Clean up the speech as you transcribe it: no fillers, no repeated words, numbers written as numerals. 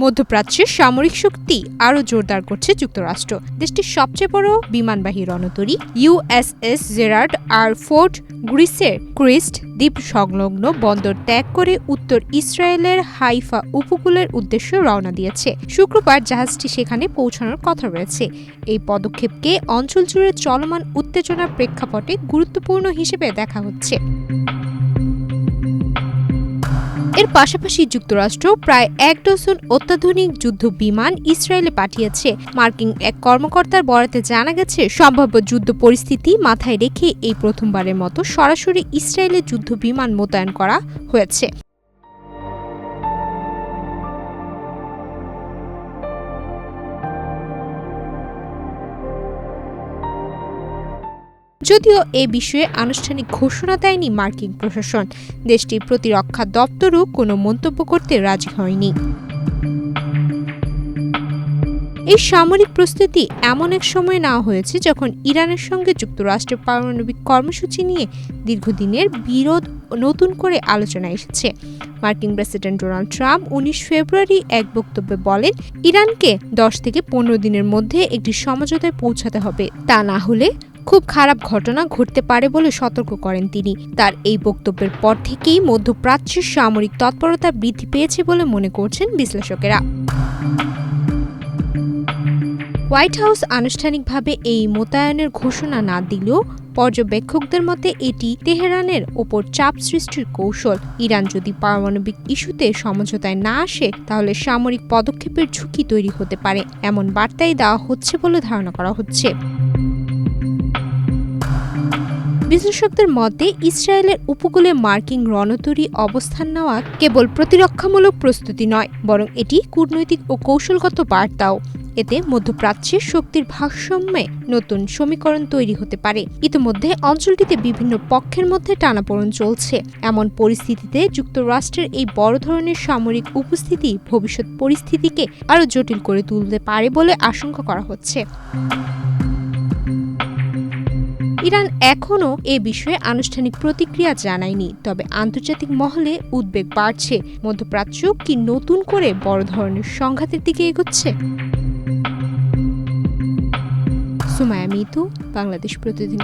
মধ্যপ্রাচ্যের সামরিক শক্তি আরও জোরদার করছে যুক্তরাষ্ট্র। দেশটির সবচেয়ে বড় বিমানবাহী রণতরী USS জেরার্ড আর ফোর্ট গ্রিসের ক্রিস্ট দ্বীপ সংলগ্ন বন্দর ত্যাগ করে উত্তর ইসরায়েলের হাইফা উপকূলের উদ্দেশ্যে রওনা দিয়েছে। শুক্রবার জাহাজটি সেখানে পৌঁছানোর কথা রয়েছে। এই পদক্ষেপকে অঞ্চল জুড়ে চলমান উত্তেজনার প্রেক্ষাপটে গুরুত্বপূর্ণ হিসেবে দেখা হচ্ছে। এর পাশাপাশি যুক্তরাষ্ট্র প্রায় 1 ডজন অত্যাধুনিক যুদ্ধ বিমান ইসরায়েলে পাঠিয়েছে। মার্কিন এক কর্মকর্তার বরাতে জানা গেছে, সম্ভাব্য যুদ্ধ পরিস্থিতি মাথায় রেখে এই প্রথমবারের মতো সরাসরি ইসরায়েলে যুদ্ধ বিমান মোতায়েন করা হয়েছে। যদিও এ বিষয়ে আনুষ্ঠানিক ঘোষণা দেয়নি মার্কিন প্রশাসন, দেশটির প্রতিরক্ষা দপ্তরও কোনো মন্তব্য করতে রাজি হয়নি। এই সামরিক প্রস্তুতি এমন এক সময় নেওয়া হয়েছে যখন ইরানের সঙ্গে যুক্তরাষ্ট্রের পারমাণবিক কর্মসূচি নিয়ে দীর্ঘদিনের বিরোধ নতুন করে আলোচনায় এসেছে। মার্কিন প্রেসিডেন্ট ডোনাল্ড ট্রাম্প 19 ফেব্রুয়ারি এক বক্তব্যে বলেন, ইরানকে 10 থেকে 15 দিনের মধ্যে একটি সমঝোতায় পৌঁছাতে হবে, তা না হলে খুব খারাপ ঘটনা ঘটতে পারে বলে সতর্ক করেন তিনি। তার এই বক্তব্যের পর থেকেই মধ্যপ্রাচ্যের সামরিক তৎপরতা বৃদ্ধি পেয়েছে বলে মনে করছেন বিশ্লেষকেরা। হোয়াইট হাউস আনুষ্ঠানিকভাবে এই মোতায়েনের ঘোষণা না দিলেও পর্যবেক্ষকদের মতে এটি তেহরানের ওপর চাপ সৃষ্টির কৌশল। ইরান যদি পারমাণবিক ইস্যুতে সমঝোতায় না আসে, তাহলে সামরিক পদক্ষেপের ঝুঁকি তৈরি হতে পারে, এমন বার্তাই দেওয়া হচ্ছে বলে ধারণা করা হচ্ছে। বিশ্লেষকদের মতে ইসরায়েলের উপকূলে মার্কিন রণতরী অবস্থান নেওয়া কেবল প্রতিরক্ষামূলক প্রস্তুতি নয়, বরং এটি কূটনৈতিক ও কৌশলগত বার্তাও। এতে মধ্যপ্রাচ্যের শক্তির ভারসাম্যে নতুন সমীকরণ তৈরি হতে পারে। ইতিমধ্যে অঞ্চলটিতে বিভিন্ন পক্ষের মধ্যে টানাপোড়েন চলছে। এমন পরিস্থিতিতে যুক্তরাষ্ট্রের এই বড় ধরনের সামরিক উপস্থিতি ভবিষ্যৎ পরিস্থিতিকে আরও জটিল করে তুলতে পারে বলে আশঙ্কা করা হচ্ছে। ইরান এখনও এ বিষয়ে আনুষ্ঠানিক প্রতিক্রিয়া জানায়নি, তবে আন্তর্জাতিক মহলে উদ্বেগ বাড়ছে। মধ্যপ্রাচ্য কি নতুন করে বড় ধরনের সংঘাতের দিকে এগোচ্ছে? সুমাইয়া মিতু, বাংলাদেশ প্রতিদিন।